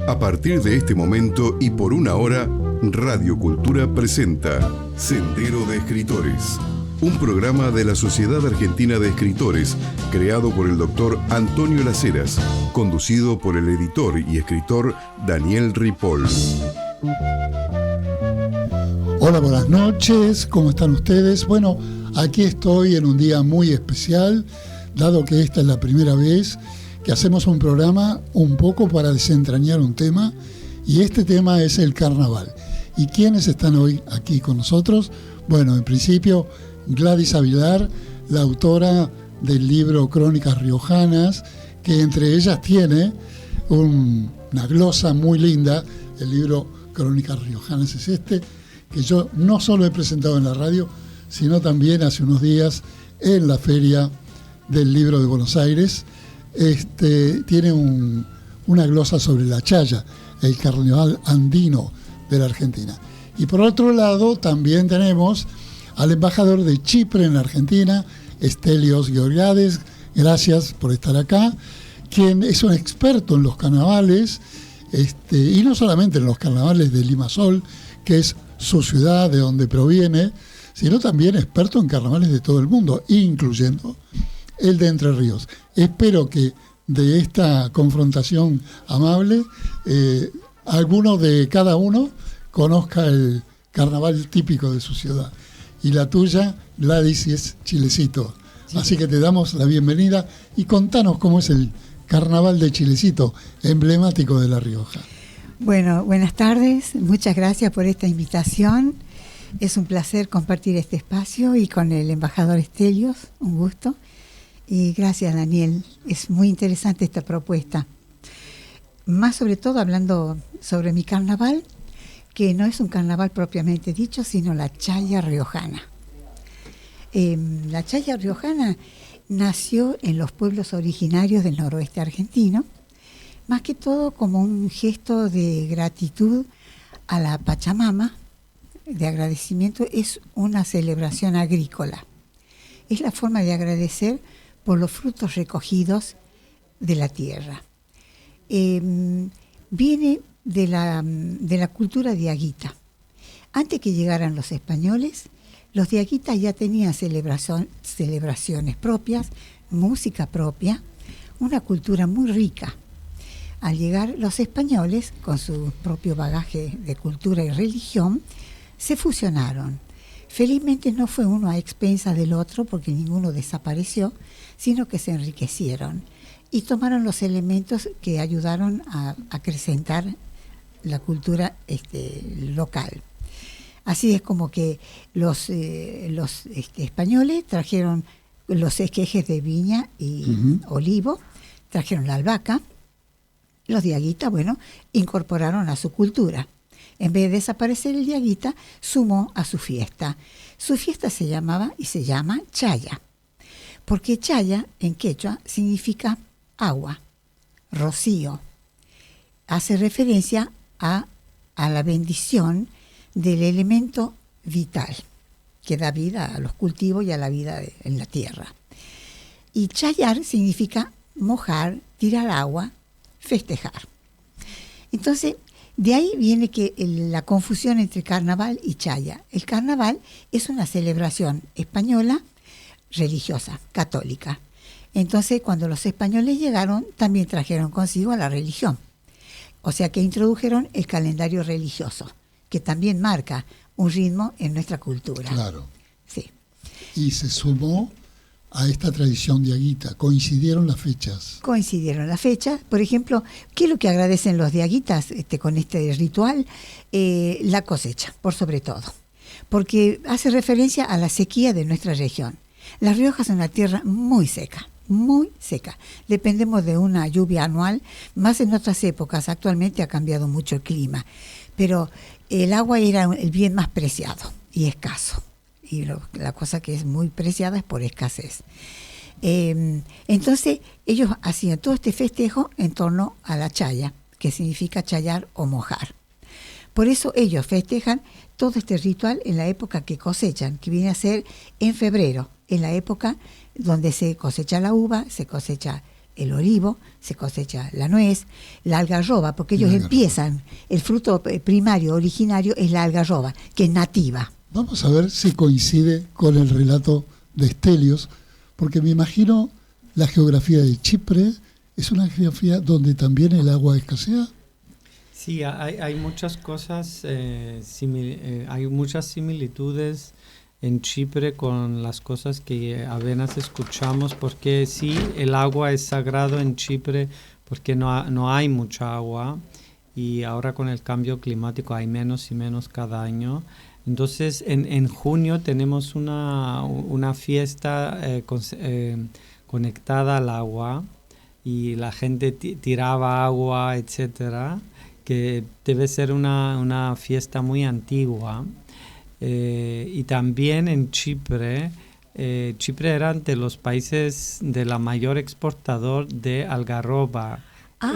A partir de este momento y por una hora, Radio Cultura presenta Sendero de Escritores, un programa de la Sociedad Argentina de Escritores, creado por el doctor Antonio Las Heras, conducido por el editor y escritor Daniel Ripoll. Hola, buenas noches, ¿cómo están ustedes? Bueno, aquí estoy en un día muy especial, dado que esta es la primera vez que hacemos un programa un poco para desentrañar un tema, y este tema es el carnaval. ¿Y quiénes están hoy aquí con nosotros? Bueno, en principio, Gladys Avilar, la autora del libro Crónicas Riojanas, que entre ellas tiene una glosa muy linda. El libro Crónicas Riojanas es este, que yo no solo he presentado en la radio, sino también hace unos días en la Feria del Libro de Buenos Aires. Tiene una glosa sobre la chaya, el carnaval andino de la Argentina. Y por otro lado también tenemos al embajador de Chipre en la Argentina, Stelios Georgiades. Gracias por estar acá, quien es un experto en los carnavales, y no solamente en los carnavales de Limassol, que es su ciudad, de donde proviene, sino también experto en carnavales de todo el mundo, incluyendo el de Entre Ríos. Espero que de esta confrontación amable, alguno de cada uno conozca el carnaval típico de su ciudad. Y la tuya, Gladys, es Chilecito. Sí. Así que te damos la bienvenida y contanos cómo es el carnaval de Chilecito, emblemático de La Rioja. Bueno, buenas tardes, muchas gracias por esta invitación. Es un placer compartir este espacio y con el embajador Stelios, un gusto. Y gracias, Daniel, es muy interesante esta propuesta. Más sobre todo hablando sobre mi carnaval, que no es un carnaval propiamente dicho, sino la chaya riojana. La chaya riojana nació en los pueblos originarios del noroeste argentino, más que todo como un gesto de gratitud a la Pachamama, de agradecimiento. Es una celebración agrícola. Es la forma de agradecer por los frutos recogidos de la tierra. Viene de la cultura diaguita. Antes que llegaran los españoles, los diaguitas ya tenían celebraciones propias, música propia, una cultura muy rica. Al llegar los españoles, con su propio bagaje de cultura y religión, se fusionaron. Felizmente no fue uno a expensas del otro, porque ninguno desapareció, sino que se enriquecieron y tomaron los elementos que ayudaron a acrecentar la cultura local. Así es como que los españoles trajeron los esquejes de viña y olivo, trajeron la albahaca. Los diaguitas, incorporaron a su cultura. En vez de desaparecer el diaguita, sumó a su fiesta. Su fiesta se llamaba y se llama chaya, porque chaya en quechua significa agua, rocío. Hace referencia a la bendición del elemento vital que da vida a los cultivos y a la vida en la tierra. Y chayar significa mojar, tirar agua, festejar. Entonces, de ahí viene que la confusión entre carnaval y chaya. El carnaval es una celebración española religiosa, católica. Entonces, cuando los españoles llegaron, también trajeron consigo a la religión. O sea que introdujeron el calendario religioso, que también marca un ritmo en nuestra cultura. Claro. Sí. Y se sumó a esta tradición diaguita. Coincidieron las fechas. Coincidieron las fechas. Por ejemplo, ¿qué es lo que agradecen los diaguitas con este ritual? La cosecha, por sobre todo. Porque hace referencia a la sequía de nuestra región. La Rioja es una tierra muy seca. Muy seca. Dependemos de una lluvia anual, más en otras épocas. Actualmente ha cambiado mucho el clima, pero el agua era el bien más preciado y escaso. Y la cosa que es muy preciada es por escasez. Entonces ellos hacían todo este festejo en torno a la chaya, que significa chayar o mojar. Por eso ellos festejan todo este ritual en la época que cosechan, que viene a ser en febrero, en la época donde se cosecha la uva, se cosecha el olivo, se cosecha la nuez, la algarroba, porque ellos empiezan, el fruto primario, originario, es la algarroba, que es nativa. Vamos a ver si coincide con el relato de Stelios, porque me imagino la geografía de Chipre es una geografía donde también el agua escasea. Sí, hay muchas cosas, hay muchas similitudes en Chipre con las cosas que apenas escuchamos, porque sí, el agua es sagrado en Chipre porque no hay mucha agua y ahora con el cambio climático hay menos y menos cada año. Entonces en junio tenemos una fiesta conectada al agua y la gente tiraba agua, etcétera, que debe ser una fiesta muy antigua. Y también en Chipre, Chipre era de los países de la mayor exportador de algarroba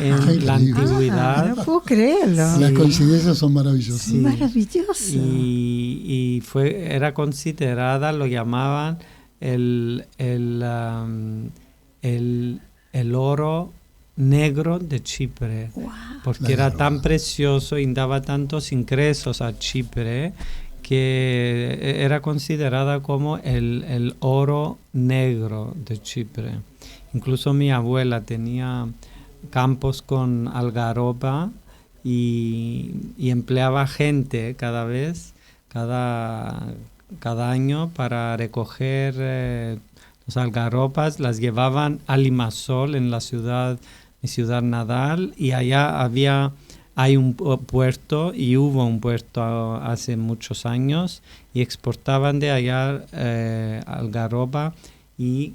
en la antigüedad. No puedo creerlo. Las coincidencias son maravillosas. Sí. Maravilloso. Y era considerada, lo llamaban el oro negro de Chipre, porque era tan precioso y daba tantos ingresos a Chipre que era considerada como el oro negro de Chipre. Incluso mi abuela tenía campos con algarroba y empleaba gente cada año para recoger las algarrobas, las llevaban a Limassol, en mi ciudad natal, y allá hay un puerto, y hubo un puerto hace muchos años, y exportaban de allá algarroba, y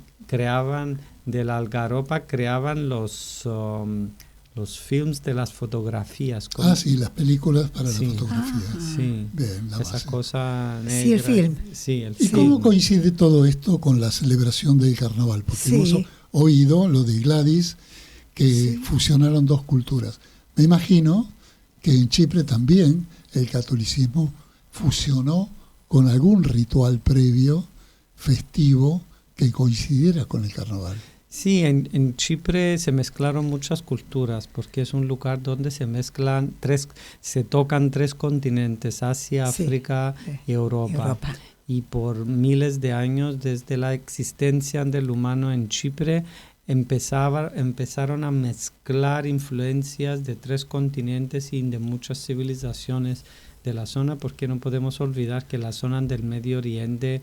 de la algarroba creaban los films de las fotografías. Sí, las películas para la fotografía. Sí, bien, esa cosa negra. Sí, el film. Sí, el ¿Y film. cómo coincide todo esto con la celebración del carnaval? Porque hemos oído lo de Gladys, que fusionaron dos culturas. Me imagino que en Chipre también el catolicismo fusionó con algún ritual previo, festivo, que coincidiera con el carnaval. Sí, en Chipre se mezclaron muchas culturas, porque es un lugar donde se tocan tres continentes, Asia, África y Europa. Y por miles de años, desde la existencia del humano en Chipre, empezaron a mezclar influencias de tres continentes y de muchas civilizaciones de la zona, porque no podemos olvidar que la zona del Medio Oriente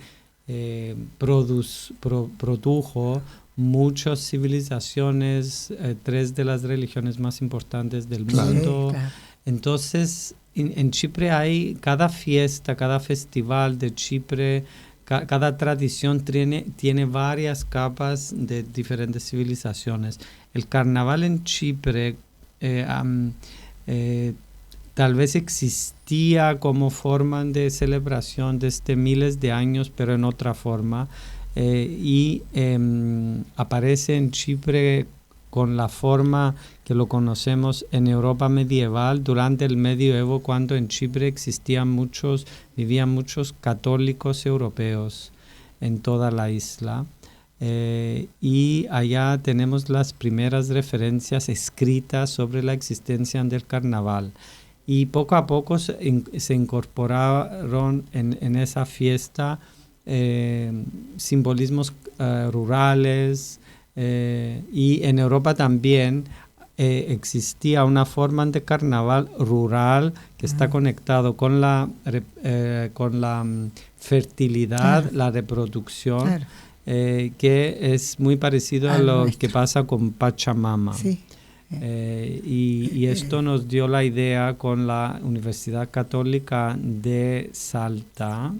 produjo muchas civilizaciones, tres de las religiones más importantes del mundo. Claro. Entonces, en Chipre hay cada fiesta, cada festival de Chipre, cada tradición tiene varias capas de diferentes civilizaciones. El carnaval en Chipre tal vez existía como forma de celebración desde miles de años, pero en otra forma. Y aparece en Chipre con la forma que lo conocemos en Europa medieval durante el medioevo, cuando en Chipre vivían muchos católicos europeos en toda la isla. Y allá tenemos las primeras referencias escritas sobre la existencia del carnaval. Y poco a poco se incorporaron en esa fiesta simbolismos rurales, y en Europa también existía una forma de carnaval rural que está conectado con la fertilidad, la reproducción, que es muy parecido a lo que pasa con Pachamama. Sí. Y esto nos dio la idea con la Universidad Católica de Salta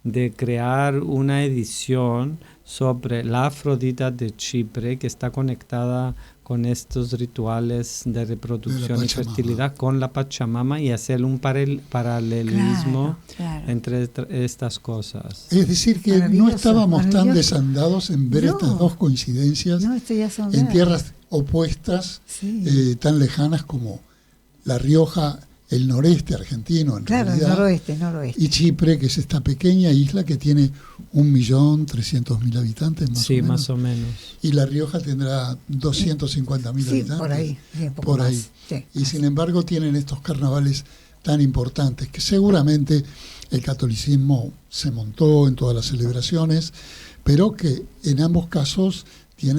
de crear una edición sobre la Afrodita de Chipre, que está conectada con estos rituales de reproducción y fertilidad con la Pachamama, y hacer un paralelismo entre estas cosas. Es decir, que no estábamos tan desandados en ver estas dos coincidencias en tierras opuestas, tan lejanas como La Rioja el noreste argentino, en realidad. Noroeste. Y Chipre, que es esta pequeña isla que tiene 1.300.000 habitantes, más o menos. Y La Rioja tendrá 250.000 habitantes. Por ahí. Sí, un poco por más. ahí. Sí, y sin embargo tienen estos carnavales tan importantes, que seguramente el catolicismo se montó en todas las celebraciones, pero que en ambos casos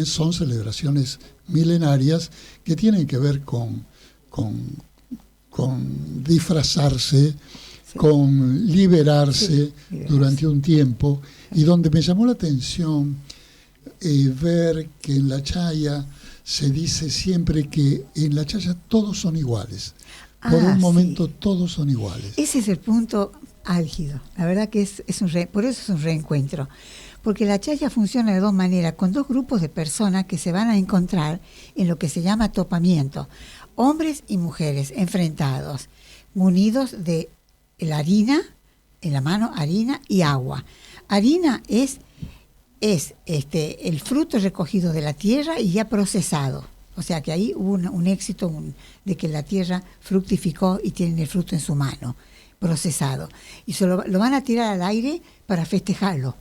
son celebraciones milenarias que tienen que ver con disfrazarse, con liberarse durante un tiempo, y donde me llamó la atención ver que en La Chaya se dice siempre que en La Chaya todos son iguales. Por un momento todos son iguales. Ese es el punto álgido. La verdad que por eso es un reencuentro. Porque la Chaya funciona de dos maneras, con dos grupos de personas que se van a encontrar en lo que se llama topamiento. Hombres y mujeres enfrentados, munidos de la harina, en la mano harina y agua. Harina es el fruto recogido de la tierra y ya procesado. O sea que ahí hubo un éxito de que la tierra fructificó y tienen el fruto en su mano, procesado. Y lo van a tirar al aire para festejarlo.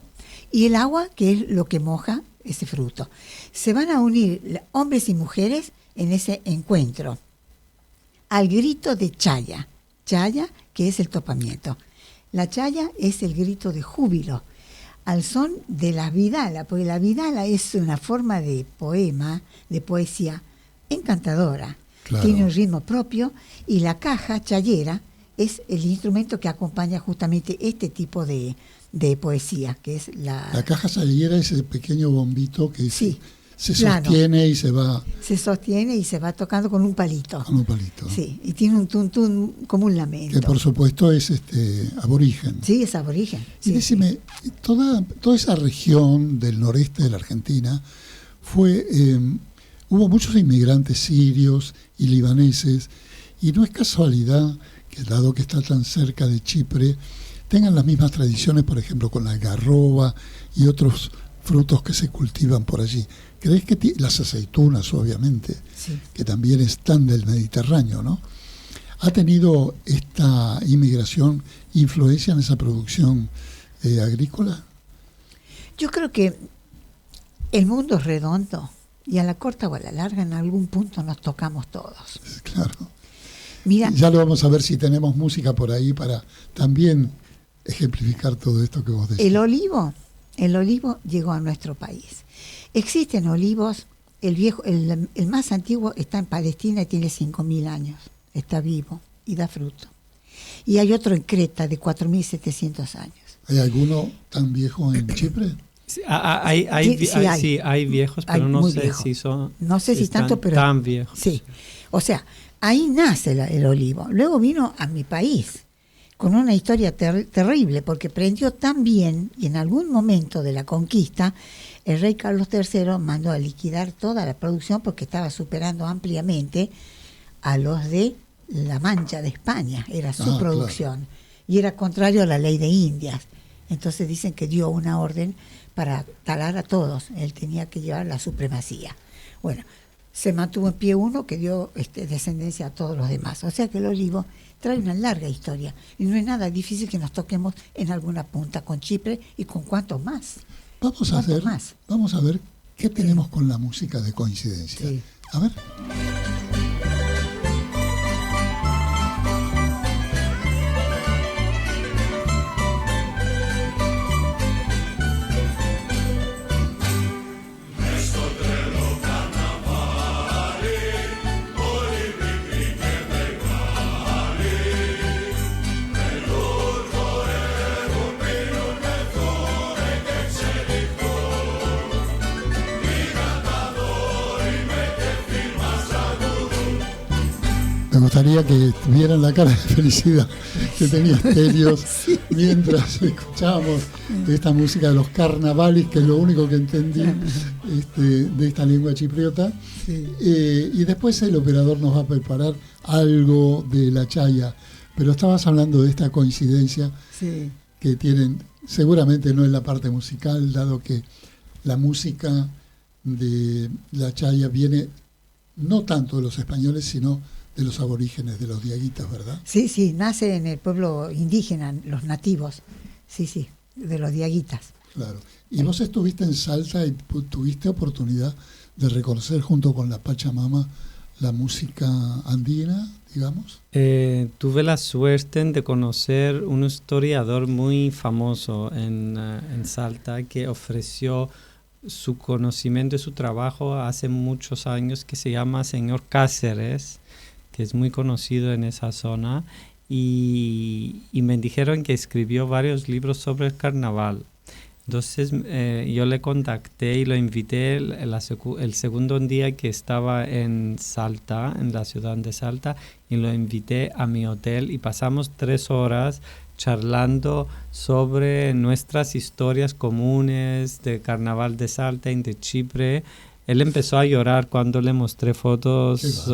Y el agua, que es lo que moja ese fruto. Se van a unir hombres y mujeres en ese encuentro al grito de Chaya. Chaya, que es el topamiento. La Chaya es el grito de júbilo, al son de la vidala, porque la vidala es una forma de poema, de poesía encantadora. Claro. Tiene un ritmo propio, y la caja chayera es el instrumento que acompaña justamente este tipo de poesía, que es la caja chayera, es el pequeño bombito que se sostiene y se va... Se sostiene y se va tocando con un palito. Con un palito. Sí, y tiene un tuntún como un lamento. Que por supuesto es aborigen. Sí, es aborigen. Y decime, toda esa región del noreste de la Argentina hubo muchos inmigrantes sirios y libaneses, y no es casualidad que, dado que está tan cerca de Chipre, tengan las mismas tradiciones, por ejemplo, con la algarroba y otros frutos que se cultivan por allí. ¿Crees que las aceitunas, obviamente, que también están del Mediterráneo, ¿no? ¿Ha tenido esta inmigración influencia en esa producción agrícola? Yo creo que el mundo es redondo y a la corta o a la larga en algún punto nos tocamos todos. Claro. Mira, ya lo vamos a ver si tenemos música por ahí para también ejemplificar todo esto que vos decís. El olivo llegó a nuestro país. Existen olivos, el más antiguo está en Palestina y tiene 5.000 años, está vivo y da fruto. Y hay otro en Creta de 4.700 años. ¿Hay alguno tan viejo en Chipre? Sí, hay viejos, pero no sé si son... No sé si tanto, pero... Tan viejos. Sí, o sea, ahí nace el olivo. Luego vino a mi país con una historia terrible, porque prendió tan bien, y en algún momento de la conquista, el rey Carlos III mandó a liquidar toda la producción porque estaba superando ampliamente a los de La Mancha de España, era su producción, claro. Y era contrario a la ley de Indias. Entonces dicen que dio una orden para talar a todos, él tenía que llevar la supremacía. Bueno, se mantuvo en pie uno que dio descendencia a todos los demás. O sea que el olivo trae una larga historia y no es nada difícil que nos toquemos en alguna punta con Chipre y con cuantos más. Vamos a ver qué tenemos con la música de coincidencia. Sí. A ver. Me gustaría que tuvieran la cara de felicidad que tenía Stelios mientras escuchábamos esta música de los carnavales, que es lo único que entendí de esta lengua chipriota. Sí. Y después el operador nos va a preparar algo de la chaya. Pero estabas hablando de esta coincidencia que tienen, seguramente no en la parte musical, dado que la música de la chaya viene no tanto de los españoles, sino de los aborígenes, de los diaguitas, ¿verdad? Sí, sí, nace en el pueblo indígena, los nativos, sí, sí, de los diaguitas. Claro. Y vos estuviste en Salta y tuviste oportunidad de reconocer junto con la Pachamama la música andina, digamos. Tuve la suerte de conocer un historiador muy famoso en Salta que ofreció su conocimiento y su trabajo hace muchos años, que se llama señor Cáceres, que es muy conocido en esa zona, y me dijeron que escribió varios libros sobre el carnaval. Entonces yo le contacté y lo invité el segundo día que estaba en Salta, en la ciudad de Salta, y lo invité a mi hotel y pasamos 3 horas charlando sobre nuestras historias comunes de Carnaval de Salta y de Chipre. Él empezó a llorar cuando le mostré fotos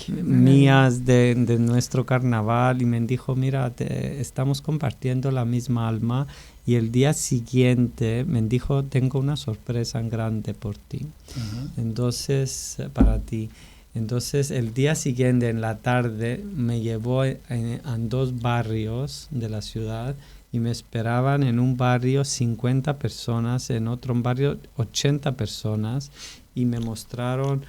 mías de nuestro carnaval y me dijo, mira, estamos compartiendo la misma alma. Y el día siguiente me dijo, tengo una sorpresa grande por ti. Uh-huh. Entonces, para ti. Entonces, el día siguiente, en la tarde, me llevó a 2 barrios de la ciudad y me esperaban en un barrio 50 personas, en otro barrio 80 personas, y me mostraron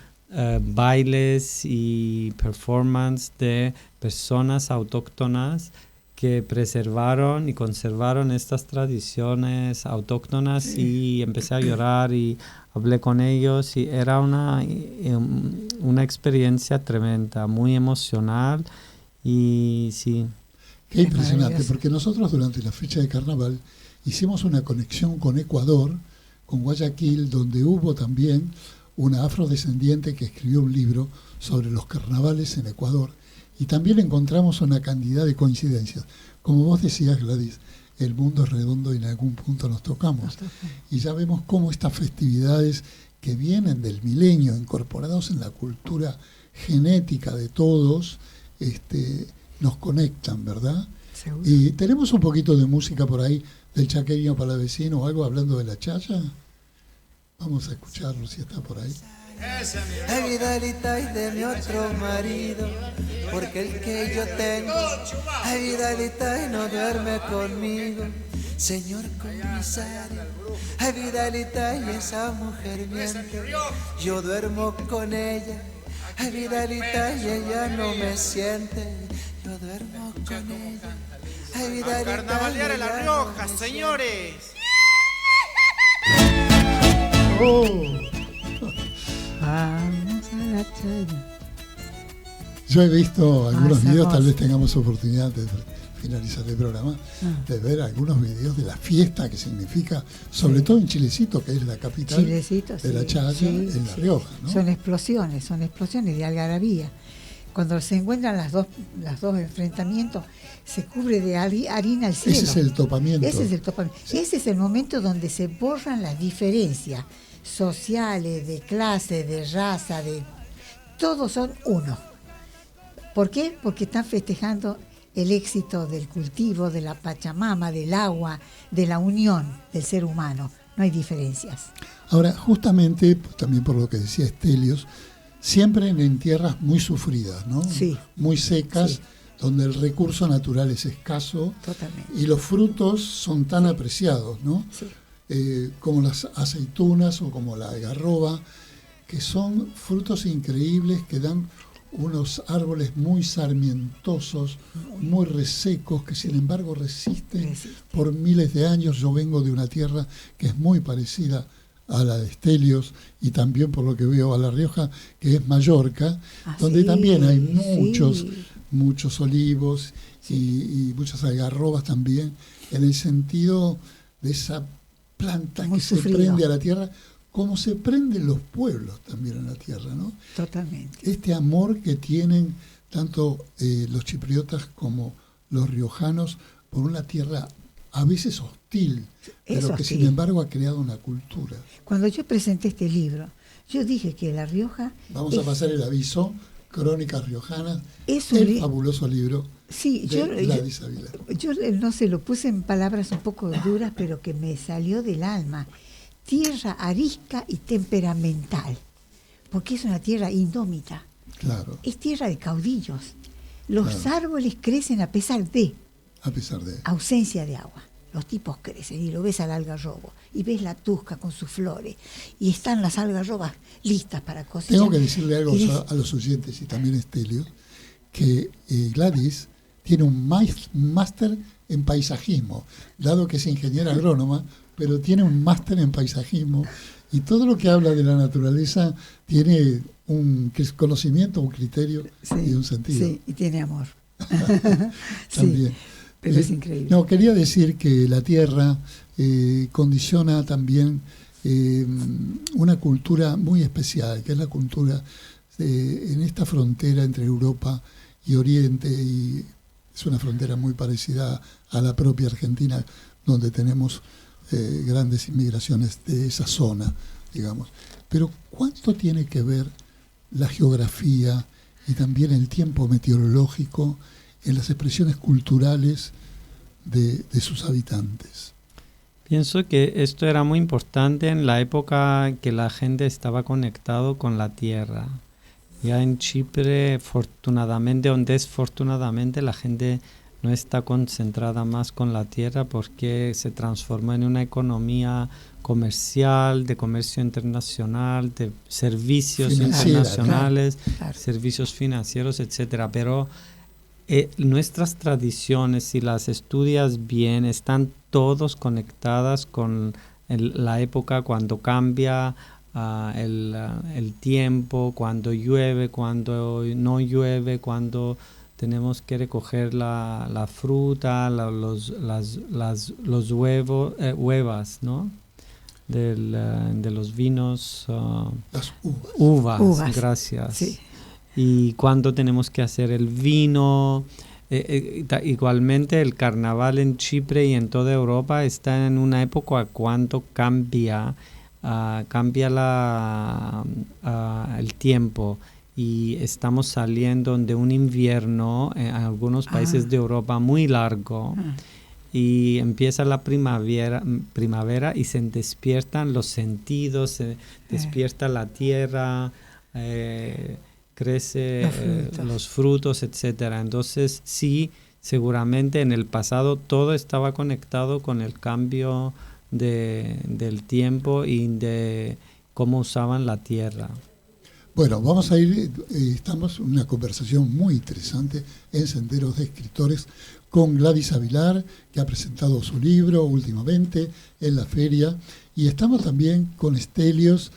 bailes y performance de personas autóctonas que preservaron y conservaron estas tradiciones autóctonas. Sí. Y empecé a llorar y hablé con ellos y era una experiencia tremenda, muy emocional y sí. Qué impresionante, porque nosotros durante la fecha de carnaval hicimos una conexión con Ecuador, con Guayaquil, donde hubo también una afrodescendiente que escribió un libro sobre los carnavales en Ecuador. Y también encontramos una cantidad de coincidencias. Como vos decías, Gladys, el mundo es redondo y en algún punto nos tocamos. Y ya vemos cómo estas festividades que vienen del milenio, incorporados en la cultura genética de todos, nos conectan, ¿verdad? Seguro. Y tenemos un poquito de música por ahí del chaqueño palavecino o algo hablando de la chaya. Vamos a escucarlo si está por ahí. Ay, Vidalita, y de mi otro marido, porque el que yo tengo, ay, Vidalita, y no duerme conmigo. Señor comisario, ay, Vidalita, y esa mujer miente, yo duermo con ella. Ay, Vidalita, y ella no me siente, yo duermo con ella. Ay, Vidalita, carnavalear en La Rioja, señores. Vamos a la chaya. Yo he visto algunos videos, tal vez tengamos oportunidad de finalizar el programa, de ver algunos videos de la fiesta que significa, sobre todo en Chilecito, que es la capital de la chaya, en La Rioja, ¿no? Son explosiones de algarabía. Cuando se encuentran las dos enfrentamientos, se cubre de harina el cielo. Ese es el topamiento. Sí. Ese es el momento donde se borran las diferencias sociales, de clase, de raza, todos son uno. ¿Por qué? Porque están festejando el éxito del cultivo, de la Pachamama, del agua, de la unión del ser humano. No hay diferencias. Ahora, justamente, también por lo que decía Stelios, siempre en tierras muy sufridas, ¿no? Sí. Muy secas, donde el recurso natural es escaso. Totalmente. Y los frutos son tan apreciados, ¿no? Sí. Como las aceitunas o como la algarroba, que son frutos increíbles que dan unos árboles muy sarmientosos, muy resecos, que sin embargo resisten por miles de años. Yo vengo de una tierra que es muy parecida a la de Stelios y también, por lo que veo, a La Rioja, que es Mallorca, donde también hay muchos olivos y muchas algarrobas también, en el sentido de esa planta muy que sufrido. Se prende a la tierra, como se prenden los pueblos también a la tierra, ¿no? Totalmente. Este amor que tienen tanto los chipriotas como los riojanos por una tierra a veces hostil, pero que sin embargo ha creado una cultura. Cuando yo presenté este libro, yo dije que La Rioja... Vamos a pasar el aviso, Crónicas Riojanas, el fabuloso libro de Gladys Ávila. Yo no sé, lo puse en palabras un poco duras, pero que me salió del alma. Tierra arisca y temperamental, porque es una tierra indómita. Claro. Es tierra de caudillos. Los Claro. árboles crecen a pesar de A pesar de... ausencia de agua. Los tipos crecen y lo ves al algarrobo y ves la tusca con sus flores y están las algarrobas listas para cosechar. Tengo que decirle algo Y a los oyentes y también a Estelio, que Gladys tiene un máster en paisajismo, dado que es ingeniera agrónoma, pero tiene un máster en paisajismo y todo lo que habla de la naturaleza tiene un conocimiento, un criterio y un sentido. Sí, y tiene amor. También. Sí, pero es increíble. No, quería decir que la tierra condiciona también una cultura muy especial, que es la cultura en esta frontera entre Europa y Oriente, y es una frontera muy parecida a la propia Argentina, donde tenemos grandes inmigraciones de esa zona, digamos. Pero ¿cuánto tiene que ver la geografía y también el tiempo meteorológico en las expresiones culturales de sus habitantes? Pienso que esto era muy importante en la época que la gente estaba conectado con la tierra. Ya en Chipre, afortunadamente o desfortunadamente, la gente no está concentrada más con la tierra porque se transformó en una economía comercial, de comercio internacional, de servicios internacionales, claro. servicios financieros, etcétera. Pero nuestras tradiciones, si las estudias bien, están todos conectadas con la época cuando cambia el tiempo, cuando llueve, cuando no llueve, cuando tenemos que recoger la fruta, los huevas, ¿no? De los vinos. Las Uvas, gracias. Sí. Y cuando tenemos que hacer el vino. Igualmente el carnaval en Chipre y en toda Europa está en una época cuando cambia el tiempo y estamos saliendo de un invierno en algunos países de Europa muy largo y empieza la primavera y se despiertan los sentidos, se despierta la tierra, crece los frutos, etcétera. Entonces sí, seguramente en el pasado todo estaba conectado con el cambio del tiempo y de cómo usaban la tierra. Bueno, vamos a ir, estamos en una conversación muy interesante en Senderos de Escritores con Gladys Avilar, que ha presentado su libro últimamente en la feria, y estamos también con Stelios,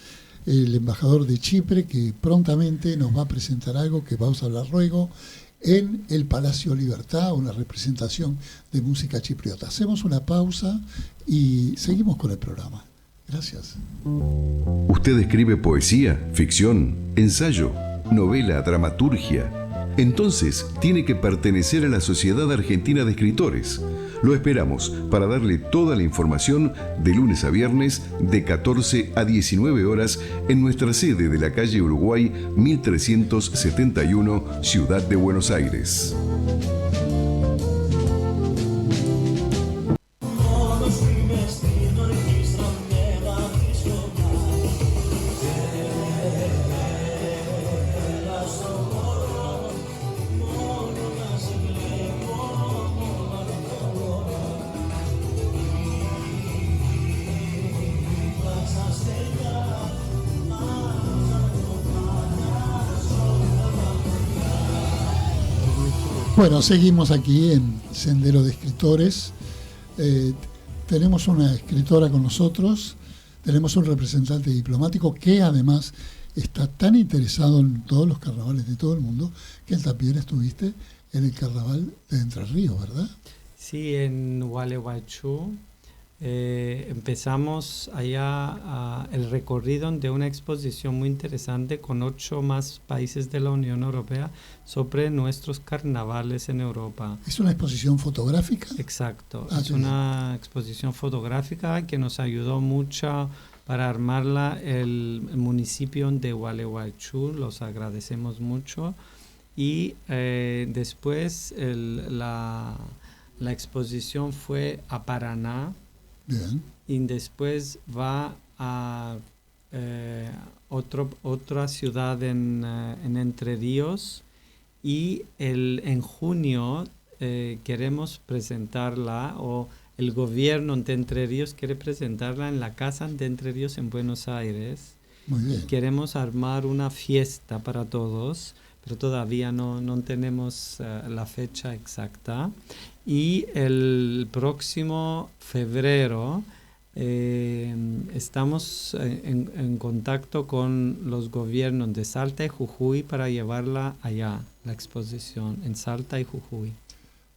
el embajador de Chipre, que prontamente nos va a presentar algo que vamos a hablar luego en el Palacio Libertad, una representación de música chipriota. Hacemos una pausa y seguimos con el programa. Gracias. ¿Usted escribe poesía, ficción, ensayo, novela, dramaturgia? Entonces tiene que pertenecer a la Sociedad Argentina de Escritores. Lo esperamos para darle toda la información de lunes a viernes de 14 a 19 horas en nuestra sede de la calle Uruguay 1371, Ciudad de Buenos Aires. Bueno, seguimos aquí en Sendero de Escritores. Tenemos una escritora con nosotros, tenemos un representante diplomático que además está tan interesado en todos los carnavales de todo el mundo, que también estuviste en el carnaval de Entre Ríos, ¿verdad? Sí, en Gualeguaychú. Empezamos allá el recorrido de una exposición muy interesante con 8 más países de la Unión Europea sobre nuestros carnavales en Europa. ¿Es una exposición fotográfica? Exacto, es una exposición fotográfica que nos ayudó mucho para armarla el municipio de Gualeguaychú, los agradecemos mucho. Y después la exposición fue a Paraná. Bien. Y después va a otra ciudad en Entre Ríos, y en junio queremos presentarla, o el gobierno de Entre Ríos quiere presentarla en la Casa de Entre Ríos en Buenos Aires. Muy bien. Queremos armar una fiesta para todos, pero todavía no tenemos la fecha exacta. Y el próximo febrero estamos en contacto con los gobiernos de Salta y Jujuy para llevarla allá, la exposición en Salta y Jujuy.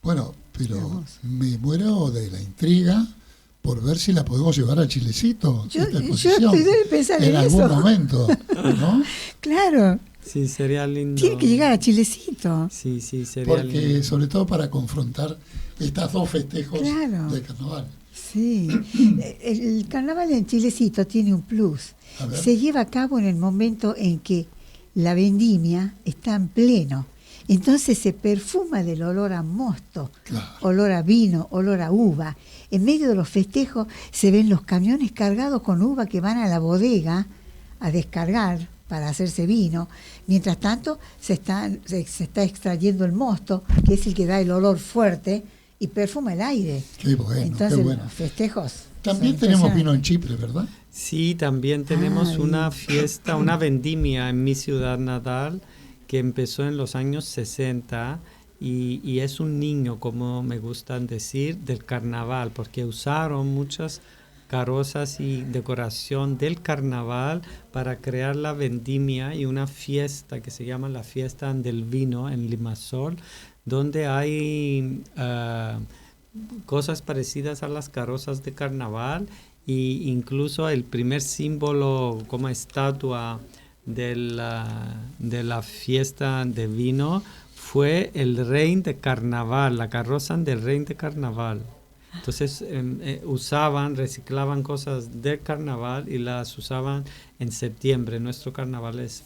Bueno, pero me muero de la intriga por ver si la podemos llevar a Chilecito. Yo esta exposición, estoy pensando en algún eso. momento, ¿no? Claro, Sí, sería lindo. tiene que llegar a Chilecito. Sí, sería Porque lindo. sobre todo para confrontar estos dos festejos Claro. de carnaval. Sí, el carnaval en Chilecito tiene un plus. A ver. Se lleva a cabo en el momento en que la vendimia está en pleno. Entonces se perfuma del olor a mosto, Claro. olor a vino, olor a uva. En medio de los festejos se ven los camiones cargados con uva que van a la bodega a descargar para hacerse vino. Mientras tanto se está extrayendo el mosto, que es el que da el olor fuerte y perfuma el aire. Qué bueno, Entonces qué bueno. los festejos También son tenemos vino en impresionantes. Chipre, ¿verdad? Sí, también tenemos Ay. una fiesta, una vendimia en mi ciudad natal que empezó en los años 60 y es un niño, como me gustan decir, del carnaval, porque usaron muchas carrozas y decoración del carnaval para crear la vendimia y una fiesta que se llama la Fiesta del Vino en Limassol, donde hay cosas parecidas a las carrozas de carnaval, e incluso el primer símbolo como estatua de la fiesta de vino fue el rey de carnaval, la carroza del rey de carnaval. Entonces reciclaban cosas del carnaval y las usaban en septiembre. Nuestro carnaval es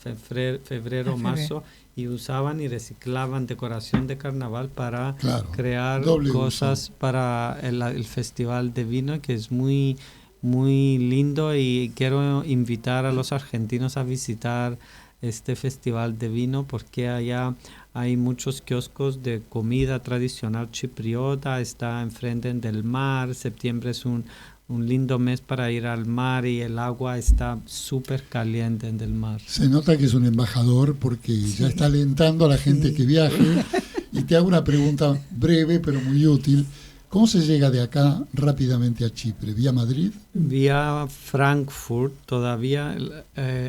febrero, marzo, y usaban y reciclaban decoración de carnaval para crear doble cosas uso. para el festival de vino, que es muy, muy lindo, y quiero invitar a los argentinos a visitar este festival de vino porque allá hay muchos kioscos de comida tradicional chipriota, está enfrente del mar, septiembre es un lindo mes para ir al mar y el agua está súper caliente en el mar. Se nota que es un embajador porque ya está alentando a la gente que viaje. Y te hago una pregunta breve pero muy útil. ¿Cómo se llega de acá rápidamente a Chipre? ¿Vía Madrid? Vía Frankfurt, todavía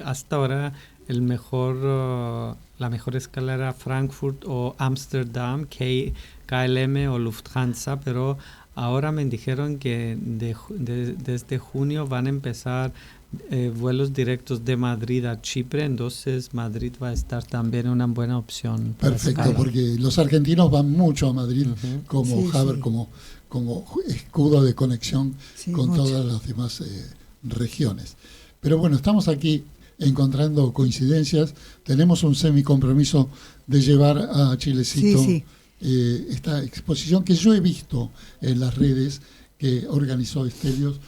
hasta ahora la mejor escala era Frankfurt o Ámsterdam, KLM o Lufthansa, pero ahora me dijeron que desde junio van a empezar vuelos directos de Madrid a Chipre, entonces Madrid va a estar también una buena opción. Perfecto, porque los argentinos van mucho a Madrid como Sí, hub, sí. como escudo de conexión con mucho. todas las demás regiones. Pero bueno, estamos aquí encontrando coincidencias. Tenemos un semicompromiso de llevar a Chilecito esta exposición que yo he visto en las redes que organizó Estelios,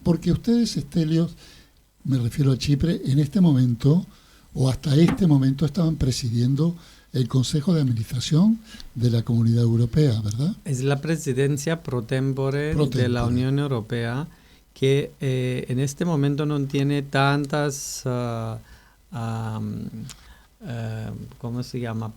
porque ustedes, Estelios, me refiero a Chipre, en este momento o hasta este momento estaban presidiendo el Consejo de Administración de la Comunidad Europea, ¿verdad? Es la presidencia pro tempore de la Unión Europea, que en este momento no tiene tantas, ¿cómo se llama?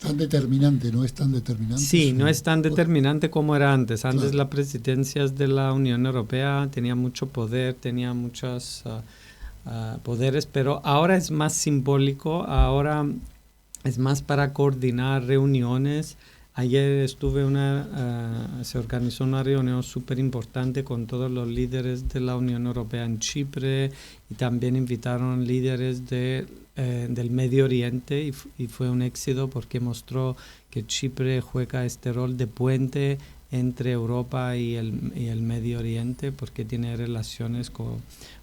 Tan determinante, no es tan determinante. Sí, no es tan determinante como era antes. Antes la presidencia de la Unión Europea tenía mucho poder, tenía muchos poderes, pero ahora es más simbólico, ahora es más para coordinar reuniones. Ayer se organizó una reunión súper importante con todos los líderes de la Unión Europea en Chipre, y también invitaron líderes del Medio Oriente, y fue un éxito porque mostró que Chipre juega este rol de puente entre Europa y el Medio Oriente, porque tiene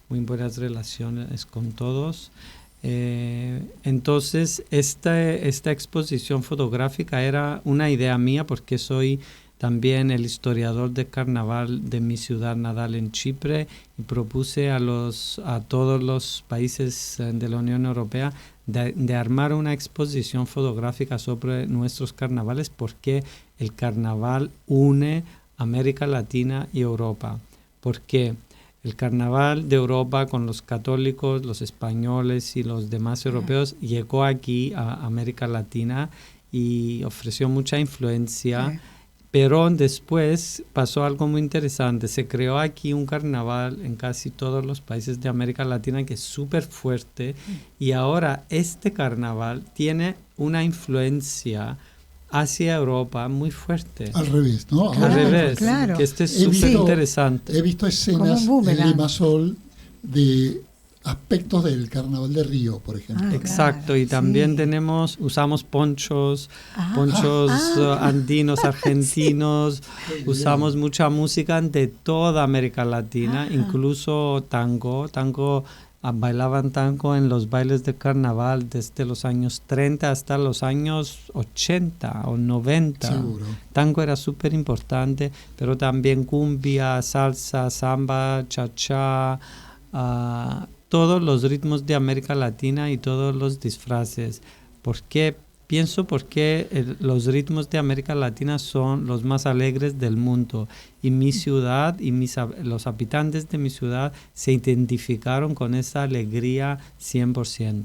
muy buenas relaciones con todos. Entonces esta exposición fotográfica era una idea mía porque soy también el historiador de carnaval de mi ciudad natal en Chipre, y propuse a todos los países de la Unión Europea de armar una exposición fotográfica sobre nuestros carnavales, porque el carnaval une América Latina y Europa. Porque el carnaval de Europa con los católicos, los españoles y los demás europeos llegó aquí a América Latina y ofreció mucha influencia. Pero después pasó algo muy interesante. Se creó aquí un carnaval en casi todos los países de América Latina que es súper fuerte, y ahora este carnaval tiene una influencia hacia Europa muy fuerte. Al revés, ¿no? Al revés, claro. que esto es súper interesante. He visto escenas en Limassol de aspectos del Carnaval de Río, por ejemplo. Exacto, y también usamos ponchos andinos, argentinos, usamos mucha música de toda América Latina, incluso tango, bailaban tango en los bailes de carnaval desde los años 30 hasta los años 80 o 90. Seguro. Tango era súper importante, pero también cumbia, salsa, samba, cha-cha, todos los ritmos de América Latina y todos los disfraces. Porque los ritmos de América Latina son los más alegres del mundo, y mi ciudad y los habitantes de mi ciudad se identificaron con esa alegría 100%.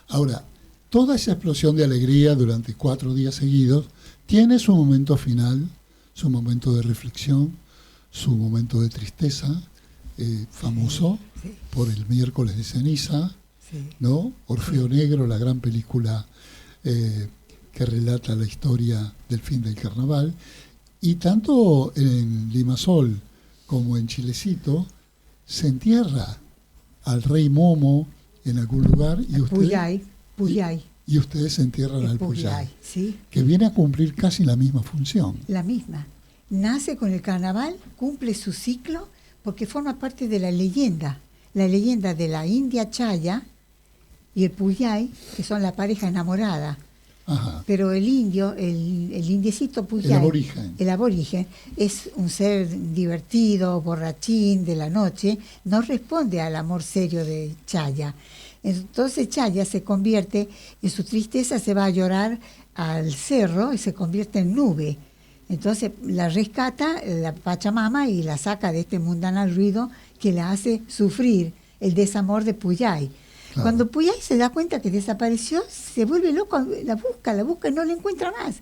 Ahora, toda esa explosión de alegría durante 4 días seguidos tiene su momento final, su momento de reflexión, su momento de tristeza, famoso por el miércoles de ceniza, ¿no? Orfeo Negro, la gran película que relata la historia del fin del carnaval. Y tanto en Limassol como en Chilecito se entierra al rey Momo en algún lugar, y y ustedes se entierran al Puyay, ¿sí? Que viene a cumplir casi la misma función. La misma. Nace con el carnaval, cumple su ciclo, porque forma parte de la leyenda de la India Chaya y el Puyay, que son la pareja enamorada. Ajá. Pero el indio, el indiecito Puyay, el aborigen, es un ser divertido, borrachín de la noche, no responde al amor serio de Chaya. Entonces Chaya se convierte, en su tristeza se va a llorar al cerro y se convierte en nube. Entonces la rescata la Pachamama y la saca de este mundanal ruido que la hace sufrir el desamor de Puyay. Claro. Cuando Puyay se da cuenta que desapareció, se vuelve loco, la busca y no la encuentra más.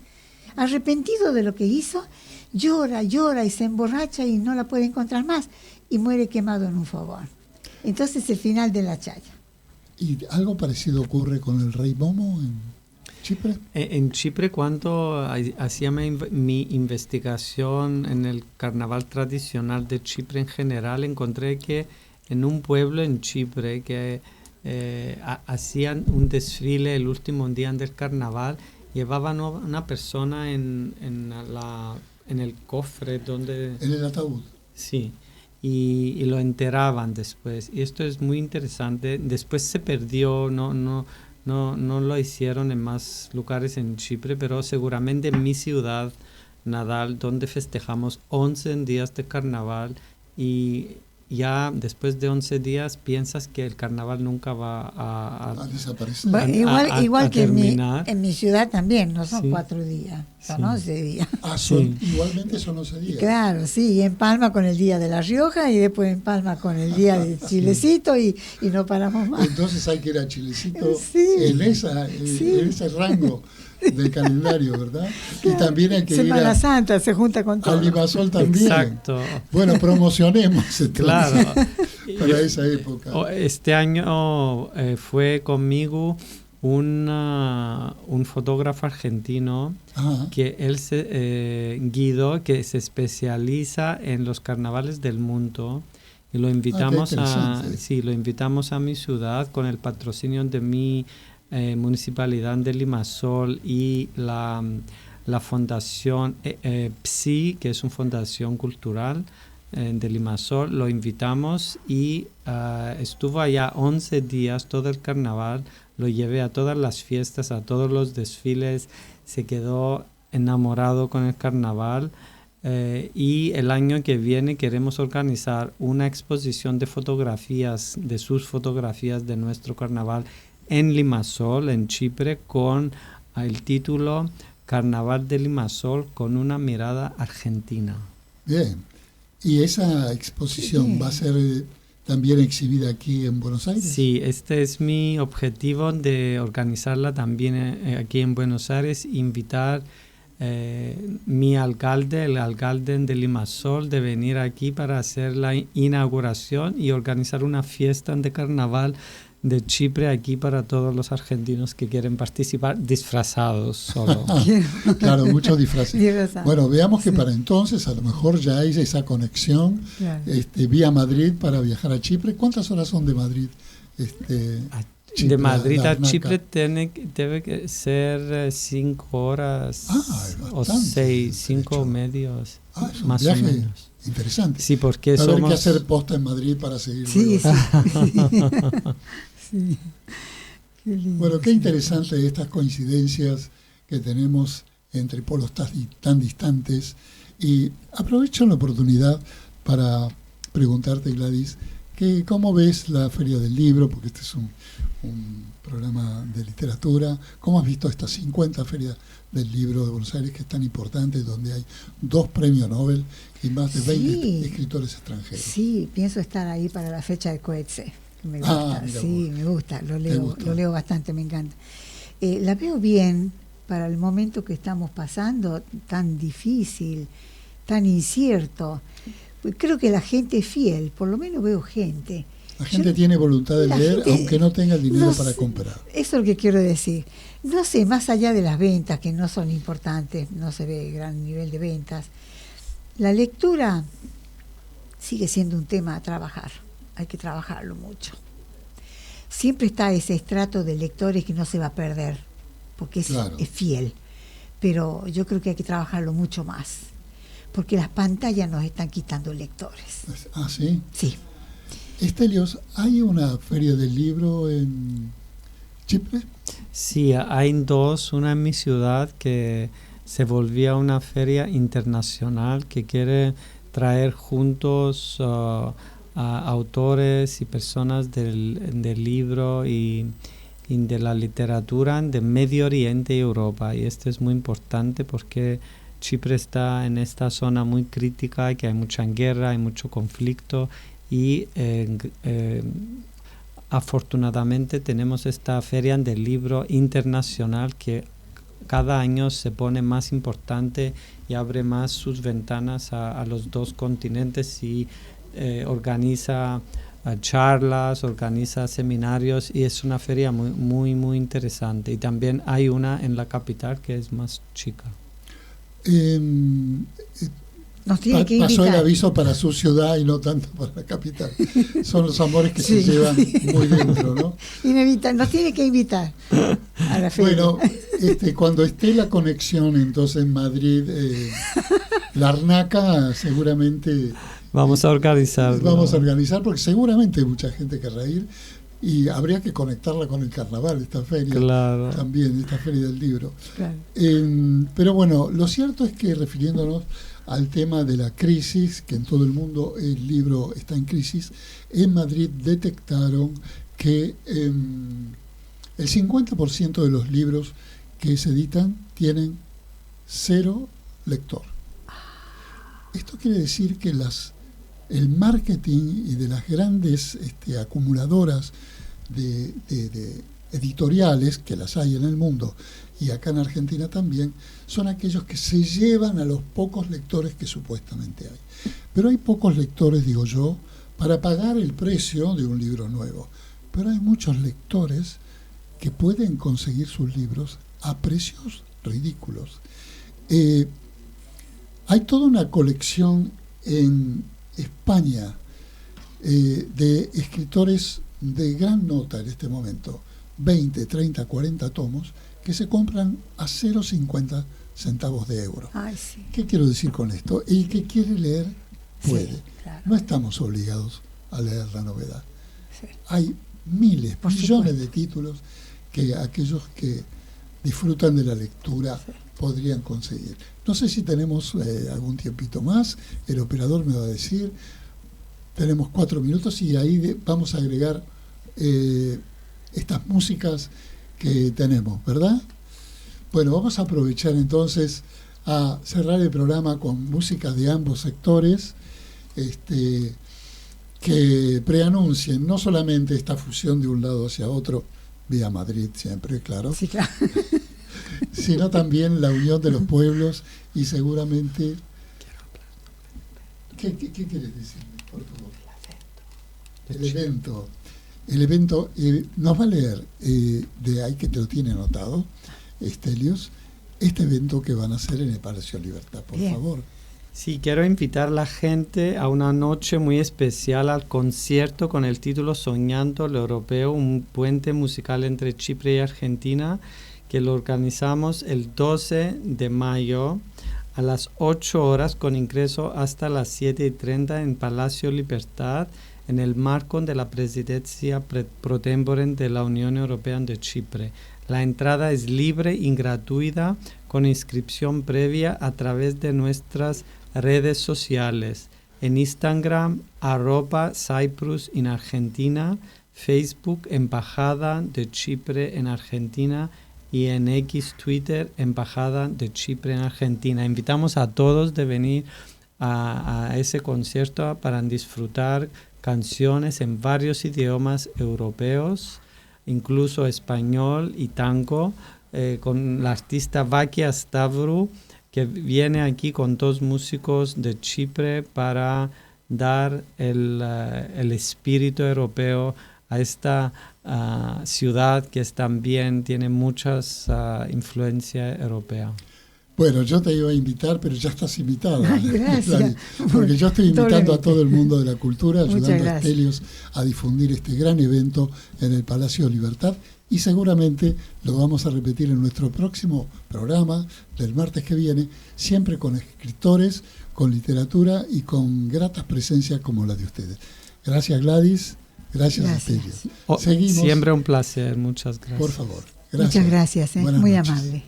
Arrepentido de lo que hizo, llora y se emborracha y no la puede encontrar más, y muere quemado en un fogón. Entonces el final de la Chaya. ¿Y algo parecido ocurre con el rey Momo en Chipre? En Chipre, cuando hacía mi investigación en el carnaval tradicional de Chipre en general, encontré que en un pueblo en Chipre que hacían un desfile el último día del carnaval, llevaban una persona en el cofre donde... En el ataúd. Sí, y lo enterraban después. Y esto es muy interesante. Después se perdió, no lo hicieron en más lugares en Chipre, pero seguramente en mi ciudad natal, donde festejamos 11 días de carnaval, y ya después de 11 días piensas que el carnaval nunca va a desaparecer. Igual que terminar. En mi ciudad también, no son Sí. 4 días, son 11 días. Igualmente son 11 días. Claro, sí, y en Palma con el Día de La Rioja, y después en Palma con el Día de Chilecito, y no paramos más. Entonces hay que ir a Chilecito Sí. en ese rango del calendario, ¿verdad? Claro. Y también hay que Semana ir a Santa se junta con todo. Al Limassol también. Exacto. Bueno, promocionemos entonces, Claro. para esa época. Este año fue conmigo un fotógrafo argentino. Ajá. Que él Guido, que se especializa en los carnavales del mundo, y lo invitamos lo invitamos a mi ciudad con el patrocinio de mi municipalidad de Limassol y la fundación PSI, que es una fundación cultural de Limassol. Lo invitamos y estuvo allá 11 días, todo el carnaval. Lo llevé a todas las fiestas, a todos los desfiles. Se quedó enamorado con el carnaval. Y el año que viene queremos organizar una exposición de fotografías, de sus fotografías de nuestro carnaval en Limassol, en Chipre, con el título Carnaval de Limassol con una mirada argentina. Bien. ¿Y esa exposición va a ser también exhibida aquí en Buenos Aires? Sí, este es mi objetivo de organizarla también aquí en Buenos Aires, invitar mi alcalde, el alcalde de Limassol, de venir aquí para hacer la inauguración y organizar una fiesta de carnaval de Chipre aquí para todos los argentinos que quieren participar disfrazados solo. Claro, muchos disfraces. Bueno, veamos que Sí. para entonces a lo mejor ya hay esa conexión Claro. vía Madrid para viajar a Chipre. ¿Cuántas horas son de Madrid? Chipre, De Madrid a Larnaca? Chipre debe que ser 5 horas Es o bastante 6, de 5 trecho. medios, Es un más o viaje menos. interesante. Sí, porque Va a haber que somos... hacer posta en Madrid para seguir. Sí, luego. sí. Qué lindo. Bueno, qué interesante estas coincidencias que tenemos entre polos tan distantes. Y aprovecho la oportunidad para preguntarte, Gladys, ¿cómo ves la Feria del Libro? Porque este es un programa de literatura. ¿Cómo has visto esta 50 Feria del Libro de Buenos Aires, que es tan importante, donde hay 2 premios Nobel y más de 20 Sí. escritores extranjeros? Sí, pienso estar ahí para la fecha de Coetzee. Me gusta, mira sí, vos. me gusta, Te gusta. lo leo bastante, me encanta. La veo bien para el momento que estamos pasando, tan difícil, tan incierto. Creo que la gente es fiel, por lo menos veo gente. La gente tiene voluntad de la leer, gente- aunque no tenga el dinero no para sé, comprar. Eso es lo que quiero decir. No sé, más allá de las ventas, que no son importantes, no se ve gran nivel de ventas, la lectura sigue siendo un tema a trabajar. Hay que trabajarlo mucho. Siempre está ese estrato de lectores que no se va a perder, porque Claro. es fiel. Pero yo creo que hay que trabajarlo mucho más, porque las pantallas nos están quitando lectores. Ah, ¿sí? Sí. Estelios, ¿hay una feria del libro en Chipre? Sí, hay 2, una en mi ciudad que se volvía una feria internacional que quiere traer juntos a autores y personas del libro y de la literatura de Medio Oriente y Europa. Y esto es muy importante porque Chipre está en esta zona muy crítica, que hay mucha guerra, hay mucho conflicto y afortunadamente tenemos esta feria del libro internacional que cada año se pone más importante y abre más sus ventanas a los 2 continentes y organiza charlas, organiza seminarios y es una feria muy, muy, muy interesante. Y también hay una en la capital que es más chica. Nos tiene que Pasó el invitar. aviso para su ciudad y no tanto para la capital. Son los amores que Sí. se llevan muy dentro, ¿no? Nos tiene que invitar a la feria. Bueno, cuando esté la conexión entonces Madrid, Larnaca, seguramente Vamos a organizar. vamos a organizar, porque seguramente mucha gente querrá ir y habría que conectarla con el carnaval, esta feria. Claro. También, esta feria del libro. Claro. Pero bueno, lo cierto es que refiriéndonos al tema de la crisis, que en todo el mundo el libro está en crisis, en Madrid detectaron que el 50% de los libros que se editan tienen 0 lector. Esto quiere decir que el marketing y de las grandes acumuladoras de editoriales, que las hay en el mundo y acá en Argentina también, son aquellos que se llevan a los pocos lectores que supuestamente hay. Pero hay pocos lectores, digo yo, para pagar el precio de un libro nuevo. Pero hay muchos lectores que pueden conseguir sus libros a precios ridículos. Hay toda una colección en España de escritores de gran nota en este momento, 20, 30, 40 tomos, que se compran a 0,50 centavos de euro. Ay, sí. ¿Qué quiero decir con esto? El que quiere leer puede. Sí, claro. No estamos obligados a leer la novedad. Sí. Hay millones Por supuesto. de títulos que aquellos que disfrutan de la lectura podrían conseguir. No sé si tenemos algún tiempito más, el operador me va a decir. Tenemos 4 minutos y ahí vamos a agregar estas músicas que tenemos, ¿verdad? Bueno, vamos a aprovechar entonces a cerrar el programa con músicas de ambos sectores, que preanuncien no solamente esta fusión de un lado hacia otro, vía Madrid siempre, claro, Sí, claro. sino también la unión de los pueblos y seguramente... ¿Qué quieres decirme, por favor? El evento nos va a leer de ahí que te lo tiene anotado, Stelios, este evento que van a hacer en el Palacio Libertad, por Bien. favor. Sí, quiero invitar a la gente a una noche muy especial al concierto con el título Soñando lo Europeo, un puente musical entre Chipre y Argentina, que lo organizamos el 12 de mayo a las 8 horas con ingreso hasta las 7:30 en Palacio Libertad, en el marco de la presidencia pro tempore de la Unión Europea de Chipre. La entrada es libre y gratuita con inscripción previa a través de nuestras redes sociales. En Instagram, @Cyprus en Argentina, Facebook, Embajada de Chipre en Argentina y en X, Twitter, Embajada de Chipre en Argentina. Invitamos a todos de venir a ese concierto para disfrutar canciones en varios idiomas europeos, incluso español y tango, con la artista Vakia Stavru, que viene aquí con 2 músicos de Chipre para dar el espíritu europeo a esta ciudad que también tiene muchas influencia europea. Bueno, yo te iba a invitar, pero ya estás invitada. Ay, gracias. Porque yo estoy invitando Doblemente. a todo el mundo de la cultura, Muchas ayudando a gracias. Stelios a difundir este gran evento en el Palacio Libertad, y seguramente lo vamos a repetir en nuestro próximo programa del martes que viene, siempre con escritores, con literatura y con gratas presencias como la de ustedes. Gracias, Gladys. Gracias. Gracias. Stelios. Seguimos. Siempre un placer, muchas gracias. Por favor. Gracias. Muchas gracias, Buenas muy noches. amable.